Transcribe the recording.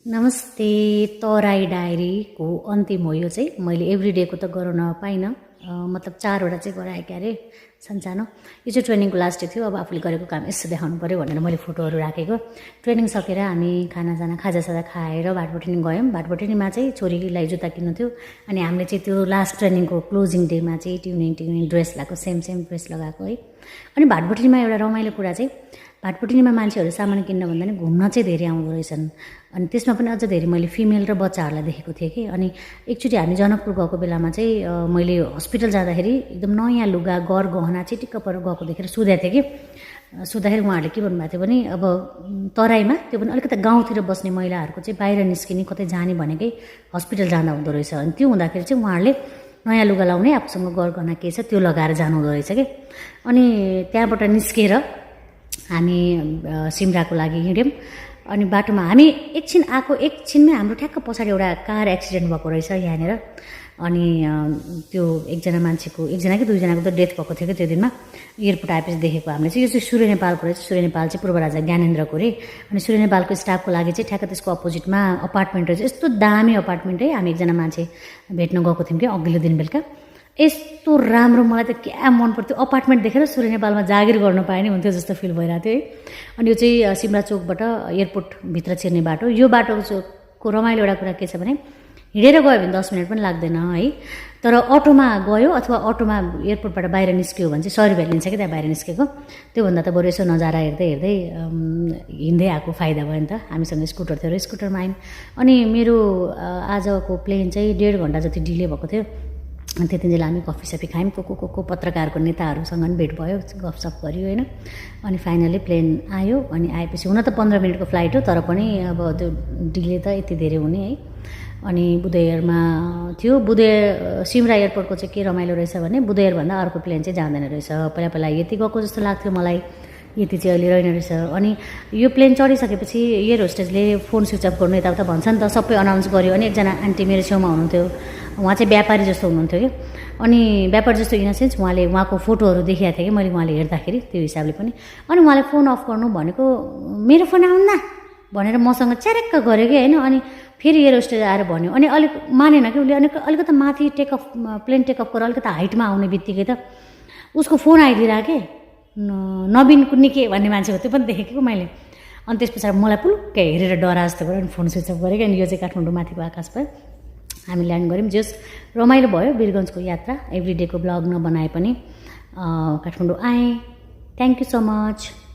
नमस्ते। तराई डायरीको अन्तिम हो यो चाहिँ। मैले एभ्रिडेको त गर्न पाइनँ, मतलब 4वटा चाहिँ गराएँ क्यारे सानसानो। यो चाहिँ ट्रेनिङको लास्ट डे थियो। अब आफूले गरेको काम यसो देखाउनु पऱ्यो भनेर मैले फोटोहरू राखेको। ट्रेनिङ सकेर हामी खानासाना खाजासाजा खाएर भाटबोटिनी गयौँ। भाटबोटिनीमा चाहिँ छोरीलाई जुत्ता किन्नु थियो, अनि हामीले चाहिँ त्यो लास्ट ट्रेनिङको क्लोजिङ डेमा चाहिँ ट्युनिङ ड्रेस लगाएको, सेम ड्रेस लगाएको है। अनि भाटबोटिनीमा एउटा रमाइलो कुरा चाहिँ, भाटबोटिनीमा मान्छेहरू सामान किन्न भन्दा नि घुम्न चाहिँ धेरै आउँदो रहेछन्। अनि त्यसमा पनि अझ धेरै मैले फिमेल र बच्चाहरूलाई देखेको थिएँ कि। अनि एकचोटि हामी जनकपुर गएको बेलामा चाहिँ मैले हस्पिटल जाँदाखेरि एकदम नयाँ लुगा गहना चिटिक्क पर गएको देखेर सोधेको थिएँ कि। सोद्धाखेरि उहाँहरूले के भन्नुभएको थियो भने, अब तराईमा त्यो पनि अलिकति गाउँतिर बस्ने महिलाहरूको चाहिँ बाहिर निस्किने कतै जाने भनेकै हस्पिटल जाँदा हुँदो रहेछ। अनि त्यो हुँदाखेरि चाहिँ उहाँहरूले नयाँ लुगा लाउने, आफूसँग गहना के छ त्यो लगाएर जानु हुँदो रहेछ कि। अनि त्यहाँबाट निस्केर हामी सिमराको लागि हिँड्यौँ। अनि बाटोमा हामी एकछिनमै हाम्रो ठ्याक्क पछाडि एउटा कार एक्सिडेन्ट भएको रहेछ यहाँनिर। अनि त्यो एकजना कि दुईजनाको त डेथ भएको थियो कि त्यो दिनमा। एयरपोर्ट आएपछि देखेको हामीले चाहिँ यो चाहिँ सूर्य नेपालको रहेछ। सूर्य नेपाल चाहिँ पूर्व राजा ज्ञानेन्द्रको रे। अनि सूर्य नेपालको स्टाफको लागि चाहिँ ठ्याक्क त्यसको अपोजिटमा अपार्टमेन्ट रहेछ। यस्तो दामी अपार्टमेन्ट है। हामी एकजना मान्छे भेट्न गएको थियौँ कि अघिल्लो दिन बेलुका। यस्तो राम्रो, मलाई त क्या मन पर्थ्यो। अपार्टमेन्ट देखेर सूर्य नेपालमा जागिर गर्न पाए नि हुन्थ्यो जस्तो फिल भइरहेको थियो है। अनि यो चाहिँ सिमरा चोकबाट एयरपोर्टभित्र छिर्ने बाटो। यो बाटोको रमाइलो एउटा कुरा के छ भने, हिँडेर गयो भने 10 मिनट पनि लाग्दैन है। तर अटोमा गयो अथवा अटोमा एयरपोर्टबाट बाहिर निस्क्यो भने चाहिँ 100 रुपियाँ लिन्छ कि त्यहाँ बाहिर निस्केको। त्योभन्दा त बरु यसो नजारा हेर्दै हिँड्दै आएको फाइदा भयो नि त। हामीसँग स्कुटर थियो र स्कुटरमा आयौँ। अनि मेरो आजको प्लेन चाहिँ 1.5 घन्टा जति डिले भएको थियो। अनि त्यतिन्जेल हामी कफीसफी खायौँ। को पत्रकारको नेताहरूसँग पनि भेट भयो, गफसफ गऱ्यो होइन। अनि फाइनली प्लेन आयो। अनि आएपछि हुन त 15 मिनटको फ्लाइट हो, तर पनि अब त्यो डिले त यति धेरै हुने है। अनि बुधेयरमा थियो। सिमरा एयरपोर्टको चाहिँ के रमाइलो रहेछ भने, बुधेयरभन्दा अर्को प्लेन चाहिँ जाँदैन रहेछ। पहिला यति गएको जस्तो लाग्थ्यो मलाई, यति चाहिँ अहिले रहेन रहेछ। अनि यो प्लेन चढिसकेपछि एयर होस्टेजले फोन स्विच अफ गर्नु यताउता भन्छ नि त, सबै अनाउन्स गर्यो। अनि एकजना आन्टी मेरो छेउमा हुनुहुन्थ्यो, उहाँ चाहिँ व्यापारी जस्तो हुनुहुन्थ्यो कि। अनि व्यापारी जस्तो इन द सेन्स उहाँले उहाँको फोटोहरू देखाएको थिएँ कि मैले उहाँले हेर्दाखेरि, त्यो हिसाबले पनि। अनि उहाँले फोन अफ गर्नु भनेको, मेरो फोन आउन्ना भनेर मसँग च्यारेक्क गऱ्यो कि होइन। अनि फेरि एयर होस्टेज आएर भन्यो। अनि अलिक मानेन कि उसले। अलिकति माथि प्लेन टेकअप गरेर अलिकति हाइटमा आउने बित्तिकै त उसको फोन आइदिरहेको के, नवीन कुन्निके भन्ने मान्छे हो, त्यो पनि देखेको मैले। अनि त्यस पछाडि मलाई पुलुक्क हेरेर डरा जस्तो गऱ्यो। अनि फोन स्विच अफ गरेँ। अनि यो चाहिँ काठमाडौँ माथिको आकाश भयो। हामी ल्यान्ड गऱ्यौँ। जस रमाइलो भयो वीरगन्जको यात्रा। एभ्रिडेको ब्लग नबनाए पनि काठमाडौँ आएँ। Thank you so much.